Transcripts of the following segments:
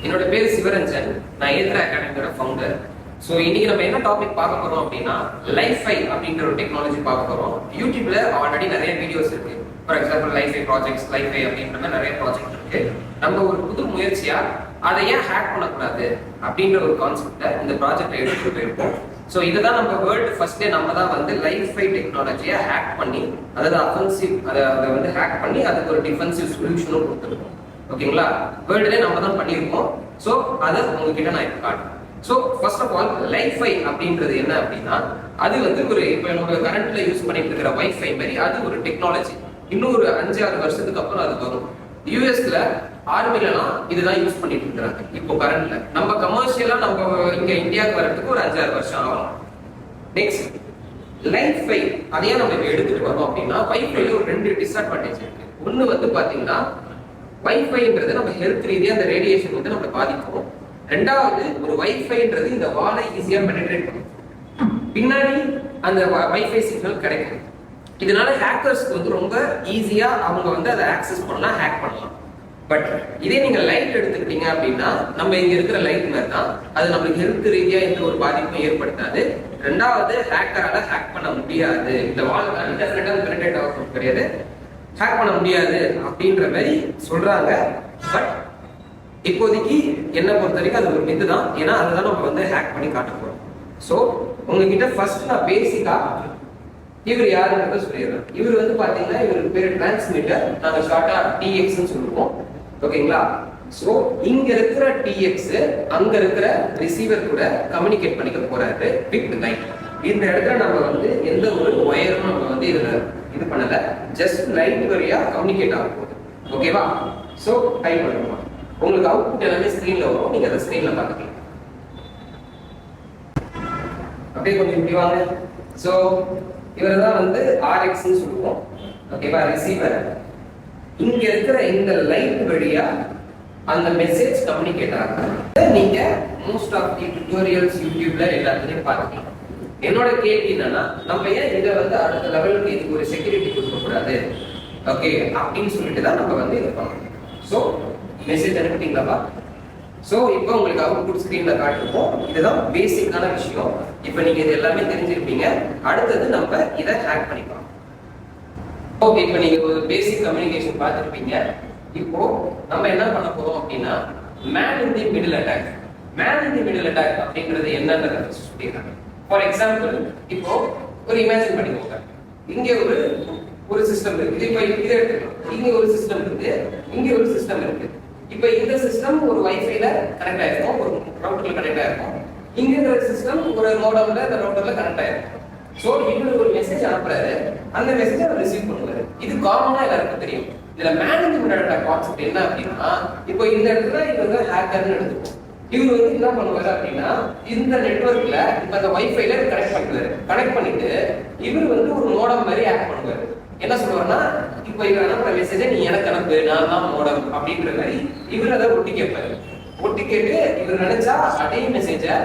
என்னோட பேர் சிவரஞ்சன். நான் ஏத்ரா அகாடமியோட ஃபவுண்டர். ஸோ இன்னைக்கு நம்ம என்ன டாபிக் பார்க்க போறோம் அப்படின்னா லைஃபை அப்படின்ற ஒரு டெக்னாலஜி பார்க்க போறோம். யூடியூப்ல ஆல்ரெடி நிறைய வீடியோஸ் இருக்கு. ஃபார் எக்ஸாம்பிள் லைஃபை ப்ராஜெக்ட்ஸ், லைஃபை அப்படின்ற மாதிரி நிறைய ப்ராஜெக்ட் இருக்கு. நம்ம ஒரு புது முயற்சியா அதை ஏன் ஹேக் பண்ணக்கூடாது அப்படின்ற ஒரு கான்செப்டை இந்த ப்ராஜெக்டை எடுத்துட்டு போயிருக்கோம். ஸோ இதுதான் நம்ம வேர்ல்டு ஃபர்ஸ்டே நம்ம தான் வந்து லைஃபை டெக்னாலஜியை ஹேக் பண்ணி, அதாவது அஃபென்சிவ் அதை வந்து ஹேக் பண்ணி அதுக்கு ஒரு டிஃபென்சிவ் சொல்யூஷனும் கொடுத்துருக்கோம். ஓகேங்களா? வேர்ல்டுலேயே நம்ம தான் பண்ணியிருக்கோம். ஸோ அதை உங்ககிட்ட நான் இப்போ காட்டுறேன். ஸோ ஃபர்ஸ்ட் ஆஃப் ஆல் லைஃபை அப்படின்றது என்ன அப்படின்னா, அது வந்து ஒரு இப்போ நம்ம கரண்ட்ல யூஸ் பண்ணிட்டு இருக்கிற வைஃபை மாதிரி அது ஒரு டெக்னாலஜி. இன்னும் ஒரு 5-6 வருஷத்துக்கு அப்புறம் அது வரும். யூஎஸ்ல ஆர்மிலாம் இதுதான் யூஸ் பண்ணிட்டு இருக்கிறாங்க இப்போ கரண்ட்ல. நம்ம கமர்ஷியலா நம்ம இங்க இந்தியாவுக்கு வரதுக்கு ஒரு 5-6 வருஷம் ஆகும். நெக்ஸ்ட் லைஃபை அதையே நம்ம இப்போ எடுத்துட்டு வரோம் அப்படின்னா, வைஃபைல ஒரு 2 டிஸ்அட்வான்டேஜ் இருக்கு. ஒன்னு வந்து பாத்தீங்கன்னா வைஃபைன்றது நம்ம ஹெல்த் ரீதியா அந்த ரேடியேஷன் வந்து நம்ம பாதிக்கும். ரெண்டாவது, ஒரு வைஃபைன்றது இந்த வாலை ஈஸியா பெனிட்ரேட் பண்ணும். பின்னாடி அந்த வைஃபை சிக்னல் கிடைக்கும். இதனால ஹேக்கர்ஸ்க்கு வந்து ரொம்ப ஈஸியா அவங்க வந்து அதை ஆக்சஸ் பண்ணலாம், ஹேக் பண்ணலாம். பட் இதே நீங்க லைட் எடுத்துக்கிட்டீங்க அப்படின்னா, நம்ம இங்க இருக்கிற லைட் மாதிரி தான் அது நம்மளுக்கு ஹெல்த் ரீதியா எந்த ஒரு பாதிப்பும் ஏற்படுத்தாது. ரெண்டாவது, ஹேக்கரால ஹேக் பண்ண முடியாது. இந்த வால் இன்டர்நெட்டா பெனிட்ரேட் ஆக கிடையாது, ஹேக் பண்ண முடியாது அப்படின்ற மாதிரி சொல்றாங்க. பட் இப்போதைக்கு என்ன பொறுத்த வரைக்கும் அது ஒரு மித்து தான். ஏன்னா அதுதான் நம்ம வந்து ஹேக் பண்ணி காட்ட போறோம். ஸோ உங்ககிட்ட ஃபர்ஸ்ட் நான் பேசிக்கா இவர் யாருன்றத சொல்லிடுறேன். இவர் வந்து பாத்தீங்கன்னா இவருக்கு பேரு டிரான்ஸ்மிட்டர், நாங்க ஷார்ட்டா டிஎக்ஸ்ன்னு சொல்லுவோம். ஓகேங்களா? ஸோ இங்க இருக்கிற டிஎக்ஸ் அங்க இருக்கிற ரிசீவர் கூட கம்யூனிகேட் பண்ணிக்க போறாரு வித் லைட். இந்த இடத்துல நம்ம வந்து எந்த ஒரு ஒயரும் நம்ம வந்து இதுல இது பண்ணல, ஜஸ்ட் லைட் வழியா கம்யூனிகேட் ஆக போகுது. ஓகேவா? ஸோ டைப் பண்ணுவோம். உங்களுக்கு அவுட்புட் எல்லாமே ஸ்கிரீன்ல வரும், நீங்க அதை ஸ்கிரீன்ல பாத்துக்கலாம். அப்படியே கொஞ்சம் இப்படி வாங்க. ஸோ இவர் தான் வந்து ஆர்எக்ஸ்ன்னு சொல்லுவோம். ஓகேவா? ரிசீவர். இங்க இருக்கிற இந்த லைட் வழியா அந்த மெசேஜ் கம்யூனிகேட் ஆகும். நீங்க மோஸ்ட் ஆஃப் தி டியூட்டோரியல்ஸ் யூடியூப்ல எல்லாத்தையும் பார்த்துக்கலாம். என்னோட கேள்வி என்னன்னா, நம்ம ஏன் இதை வந்து அடுத்த லெவலுக்கு இதுக்கு ஒரு செக்யூரிட்டி கொடுக்க கூடாது, ஓகே அப்படின்னு சொல்லிட்டு தான் நம்ம வந்து இதை பண்ணணும். So message அனுப்பிட்டீங்களா? ஸோ இப்போ உங்களுக்கு அவுட்புட் ஸ்கிரீன்ல காட்டுவோம். இதுதான் பேசிக்கான விஷயம். இப்போ நீங்க இது எல்லாமே தெரிஞ்சிருப்பீங்க. அடுத்தது நம்ம இதை ஹேக் பண்ணிக்கலாம். ஓகே, இப்போ நீங்க ஒரு பேசிக் கம்யூனிகேஷன் பார்த்துருப்பீங்க. இப்போ நம்ம என்ன பண்ண போறோம் அப்படின்னா, man in the middle attack. Man in the middle attack அப்படின்றது என்னன்றத சொல்லிடுறாங்க. ஃபார் எக்ஸாம்பிள், இப்போ ஒரு இமேஜின் பண்ணிக்கோங்க. இங்கே ஒரு சிஸ்டம் இருக்கு. இப்போ இதை எடுத்துக்கலாம். இங்க ஒரு சிஸ்டம் இருக்கு, இங்க ஒரு சிஸ்டம் இருக்கு. இப்போ இந்த சிஸ்டம் ஒரு வைஃபைல கனெக்ட் ஆயிருக்கும், ஒரு ரவுட்டர்ல கனெக்ட் ஆயிருக்கும். இங்க இருக்கிற சிஸ்டம் ஒரு மோடம்ல இந்த ரவுட்டர்ல கனெக்ட் ஆயிருக்கும். சோ இவர் ஒரு மெசேஜ் அனுப்புறாரு, அந்த மெசேஜை அவர் ரிசீவ் பண்ணுவாரு. இது காமனா எல்லாருக்கும் தெரியும். இதுல மேனேஜ்மெண்ட் கான்செப்ட் என்ன அப்படின்னா, இப்போ இந்த இடத்துல இவங்க ஹேக்கர்னு எடுத்துப்போம். இவர் வந்து என்ன பண்ணுவாரு அப்படின்னா, இந்த நெட்வொர்க்ல இப்ப அந்த வைஃபைல கனெக்ட் பண்ணுவாரு. கனெக்ட் பண்ணிட்டு இவர் வந்து ஒரு மோடம் மாதிரி ஆக்ட் பண்ணுவாரு. என்ன சொல்லுவாருன்னா, இப்போ இவர் அனுப்புற மெசேஜை நீ எனக்கு அனுப்பு, நான் தான் மோடம் அப்படின்ற மாதிரி இவர் அதை ஒட்டி கேட்பாரு. ஒட்டி கேட்டு இவர் நினைச்சா அதே மெசேஜை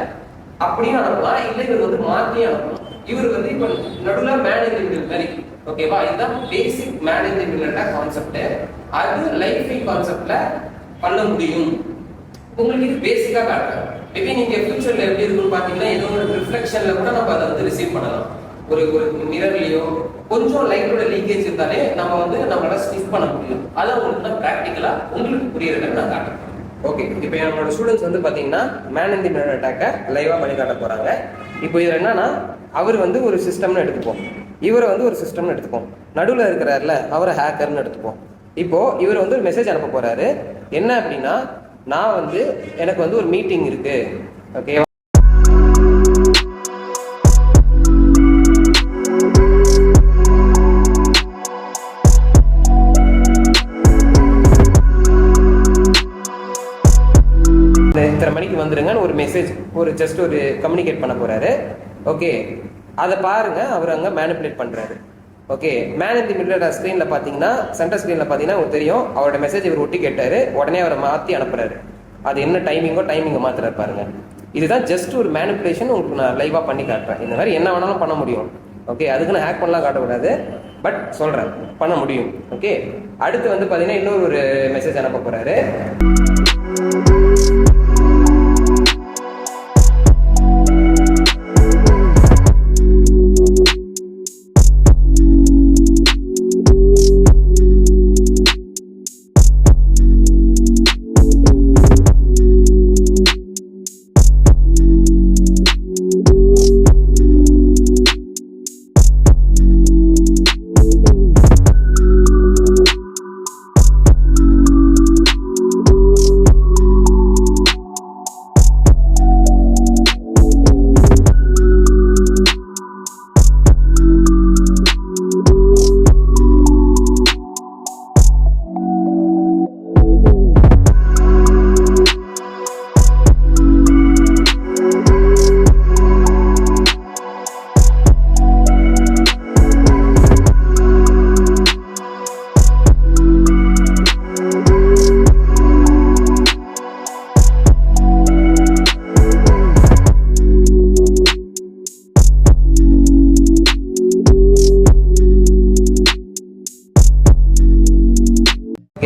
அப்படியும் அனுப்பலாம், இல்லை இவர் வந்து மாத்தியும் அனுப்பலாம். இவர் வந்து இப்போ நடுவுல மேனேஜ் மாதிரி. ஓகேவா? இதுதான் பேசிக் மேனேஜ் கான்செப்ட். அது லைஃபை கான்செப்ட்ல பண்ண முடியும். உங்களுக்கு இது பேசிக்கா காட்டுறேன். மேபி நீங்க ஃபியூச்சர்ல எப்படி இருக்குன்னு பாத்தீங்கன்னா, ஏதோ ஒரு ரிஃப்ளெக்ஷன்ல கூட நம்ம அதை வந்து ரிசீவ் பண்ணலாம். ஒரு மிரர்லயோ கொஞ்சம் லைட்டோட லீக்கேஜ் இருந்தாலே நம்ம வந்து நம்மளால ஸ்டிஃப் பண்ண முடியும். அதை உங்களுக்கு நான் ப்ராக்டிக்கலா உங்களுக்கு புரியறத நான் காட்டுறேன். ஓகே, இப்போ நம்மளோட ஸ்டூடெண்ட்ஸ் வந்து பாத்தீங்கன்னா மேன் இன் தி மிடில் அட்டாக்கை லைவா பண்ணி காட்ட போறாங்க. இப்போ இது என்னன்னா, அவர் வந்து ஒரு சிஸ்டம்னு எடுத்துப்போம், இவரை வந்து ஒரு சிஸ்டம்னு எடுத்துப்போம், நடுவில் இருக்கிறாருல அவரை ஹேக்கர்னு எடுத்துப்போம். இப்போ இவர் வந்து ஒரு மெசேஜ் அனுப்ப போறாரு. என்ன அப்படின்னா, நான் வந்து எனக்கு வந்து ஒரு மீட்டிங் இருக்கு, ஓகே இத்தனை மணிக்கு வந்துருங்கன்னு ஒரு மெசேஜ், ஒரு ஜஸ்ட் ஒரு கம்யூனிகேட் பண்ண போறாரு. ஓகே, அதை பாருங்க, அவர் அங்க மேனிபுலேட் பண்றாரு. Okay, man in the middle ஸ்கிரீன்ல பாத்தீங்கன்னா, சென்டர் ஸ்கிரீன்ல பாத்தீங்கன்னா உங்களுக்கு தெரியும், அவரோட மெசேஜ் இவர் ஒட்டி கேட்டாரு, உடனே அவரை மாத்தி அனுப்புறாரு. அது என்ன டைமிங்கை மாத்துறாரு பாருங்க. இதுதான் ஜஸ்ட் ஒரு மேனிபுலேஷன். உங்களுக்கு நான் லைவா பண்ணி காட்டுறேன். இந்த மாதிரி என்ன வேணாலும் பண்ண முடியும். ஓகே, அதுக்கு நான் ஹேக் பண்ணலாம் காட்டக்கூடாது, பட் சொல்றேன் பண்ண முடியும். ஓகே, அடுத்து வந்து பாத்தீங்கன்னா இன்னொரு மெசேஜ் அனுப்ப போறாரு.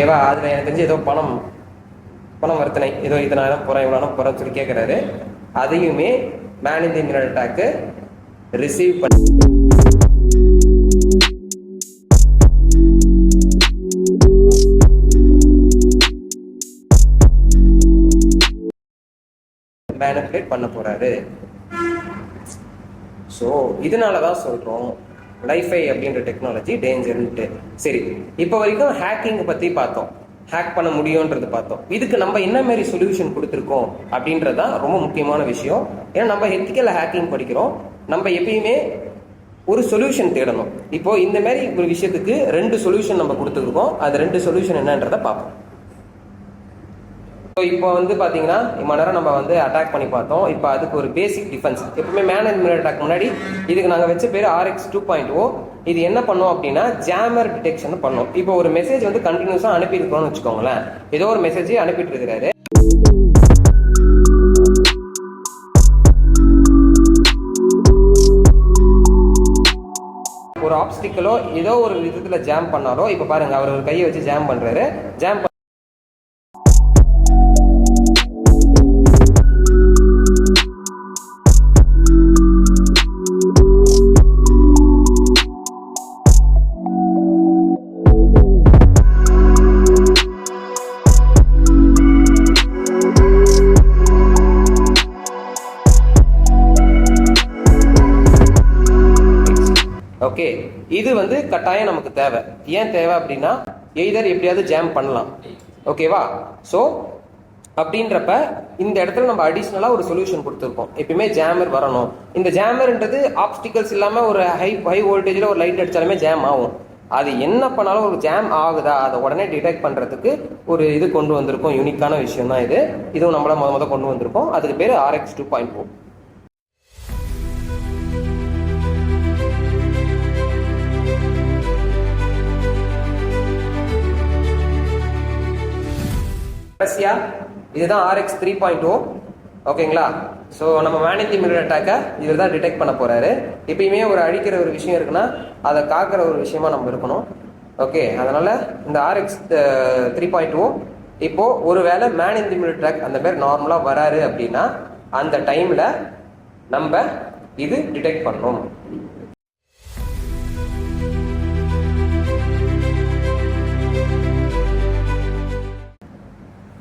ஓகேவா? அதில் எனக்கு தெரிஞ்சு ஏதோ பணம் வர்த்தனை ஏதோ இதனால போகிறேன் இவ்வளோ போகிறேன்னு சொல்லி கேட்குறாரு. அதையுமே man in the mirror attack receive பண்ணி மேனிபுலேட் பண்ண போறாரு. ஸோ இதனால தான் சொல்றோம் லைஃபை அப்படின்ற டெக்னாலஜி டேஞ்சர்ன்ட்டு. சரி, இப்போ வரைக்கும் ஹேக்கிங் பத்தி பார்த்தோம், ஹேக் பண்ண முடியும்ன்றது பார்த்தோம். இதுக்கு நம்ம என்ன மாதிரி சொல்யூஷன் கொடுத்துருக்கோம் அப்படின்றதான் ரொம்ப முக்கியமான விஷயம். ஏன்னா நம்ம எத்திக்கல் ஹேக்கிங் படிக்கிறோம், நம்ம எப்பயுமே ஒரு சொல்யூஷன் தேடணும். இப்போ இந்த மாதிரி ஒரு விஷயத்துக்கு 2 சொல்யூஷன் நம்ம கொடுத்துருக்கோம். அது 2 சொல்யூஷன் என்னன்றதை பார்ப்போம். இப்போ வந்து பார்த்தீங்கன்னா இவ்வளோ நேரம் நம்ம வந்து அட்டாக் பண்ணி பார்த்தோம். இப்போ அதுக்கு ஒரு பேசிக் டிஃபென்ஸ். எப்பவுமே மேன் இன் மிரர் அட்டாக் முன்னாடி இதுக்கு நாங்கள் வச்ச பேர் RX 2.0. இது என்ன பண்ணோம் அப்படின்னா ஜாமர் டிடெக்ஷன் பண்ணோம். இப்போ ஒரு மெசேஜ் வந்து கண்டினியூஸாக அனுப்பியிருக்கோம்னு வச்சுக்கோங்களேன். ஏதோ ஒரு மெசேஜ் அனுப்பிட்டு இருக்கிறாரு. ஒரு ஆப்ஸ்டிக்கலோ ஏதோ ஒரு விதத்தில் ஜாம் பண்ணாலோ, இப்போ பாருங்க அவர் ஒரு கையை வச்சு ஜாம் பண்றாரு. ஜாம் ஓகே, இது வந்து கட்டாயம் நமக்கு தேவை. ஏன் தேவை அப்படின்னா எய்தர் எப்படியாவது ஜாம் பண்ணலாம். ஓகேவா? ஸோ அப்படின்றப்ப இந்த இடத்துல நம்ம அடிஷ்னலாக ஒரு சொல்யூஷன் கொடுத்துருக்கோம். எப்பயுமே ஜாமர் வரணும். இந்த ஜாமர்ன்றது ஆப்ஸ்டிக்கல்ஸ் இல்லாமல் ஒரு ஹை வோல்டேஜில் ஒரு லைட் அடித்தாலுமே ஜாம் ஆகும். அது என்ன பண்ணாலும் ஒரு ஜாம் ஆகுதா அதை உடனே டிடெக்ட் பண்ணுறதுக்கு ஒரு இது கொண்டு வந்திருக்கோம். யூனிக்கான விஷயம் தான் இது. இதுவும் நம்மள முத கொண்டு வந்திருக்கோம். அதுக்கு பேர் RX 2.0. கடைசியா இதுதான் RX 3.0. ஓகேங்களா? ஸோ நம்ம மேன் இன் தி மிரர் அட்டாக்கை இவர் தான் டிடெக்ட் பண்ண போறாரு. எப்பயுமே ஒரு அழிக்கிற ஒரு விஷயம் இருக்குன்னா அதை காக்கிற ஒரு விஷயமா நம்ம இருக்கணும். ஓகே, அதனால இந்த RX 3.0 இப்போ ஒருவேளை man in the mirror attack அந்த மாதிரி நார்மலா வராரு அப்படின்னா அந்த டைம்ல நம்ம இது டிடெக்ட் பண்ணணும்.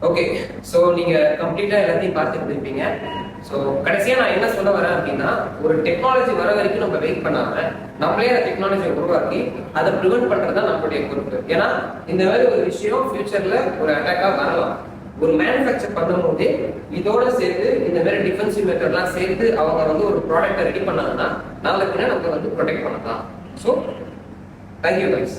ஓகே, ஸோ நீங்கள் கம்ப்ளீட்டாக எல்லாத்தையும் பார்த்துட்டு இருப்பீங்க. ஸோ கடைசியாக நான் என்ன சொல்ல வரேன் அப்படின்னா, ஒரு டெக்னாலஜி வர வரைக்கும் நம்ம வெயிட் பண்ணாமல் நம்மளே அந்த டெக்னாலஜியை உருவாக்கி அதை ப்ரிவென்ட் பண்ணுறது தான் நம்மளுடைய பொறுப்பு. ஏன்னா இந்த மாதிரி ஒரு விஷயம் ஃபியூச்சரில் ஒரு அட்டாக்காக வரலாம். ஒரு மேனுஃபேக்சர் பண்ணும்போது இதோட சேர்த்து இந்த மாதிரி டிஃபென்சிவ் மெத்தட்லாம் சேர்த்து அவங்க வந்து ஒரு ப்ராடக்டை ரெடி பண்ணாங்கன்னா நாளைக்கு நம்ம வந்து ப்ரொடெக்ட் பண்ணலாம். So thank you guys.